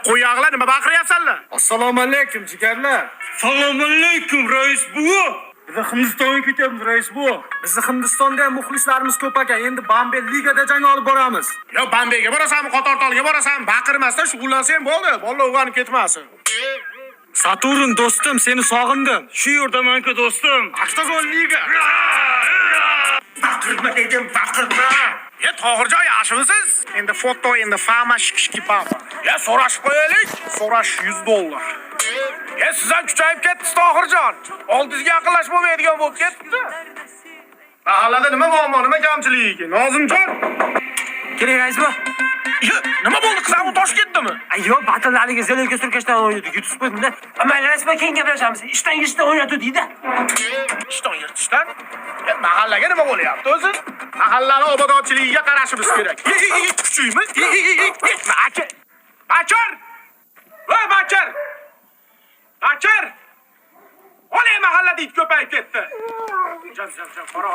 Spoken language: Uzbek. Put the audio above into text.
Qo'yag'lar nima baqiryapsanlar? Assalomu alaykum jigarlar. Assalomu alaykum rais buva. Biz Hindistonga ketyapmiz rais buva. Bizni Hindistonda ham muxlislarimiz ko'p ekan. Endi Bombay ligada jang olib boramiz. Yo, Bombayga borasanmi, Qotortolga borasanmi? Baqirmasdan shug'ullansang bo'ldi. Bola o'g'anib ketmasin. Saturn do'stim, seni sog'indim. Shu yerdaman-ku do'stim. Avtozon liga. Baqirma dedim, baqirma. Tohirjon, yaxshimisiz? Endi foto, endi fama shikishki baba. So'rashib qo'yaylik. So'rash $100. Siz ham kuchayib ketdingiz, Tohirjon. Oldingizga yaqinlashib bo'lmaydigan bo'lib ketdi. Mahallada nima muammo, nima kamchilik? Nozimjon. Keling rais buva. Nima bo'ldi, qizim tosh ketdimi? Ayyo, batallarga zelyoga surkashdan o'ynaydi. Yutib qo'ydimda. Mayli rais buva, keyin gaplashamiz. Ishdan yirtishdan o'ynatdi deydi. Ishdan yirtishdan? Mahallaga nima bo'lyapti o'zi? Mahallani obodonchiligiga qarashimiz kerak. Kuchuymi? Bachar! Voy Bachar! Bachar! Olay mahallada it ko'payib ketdi. Jam, qora.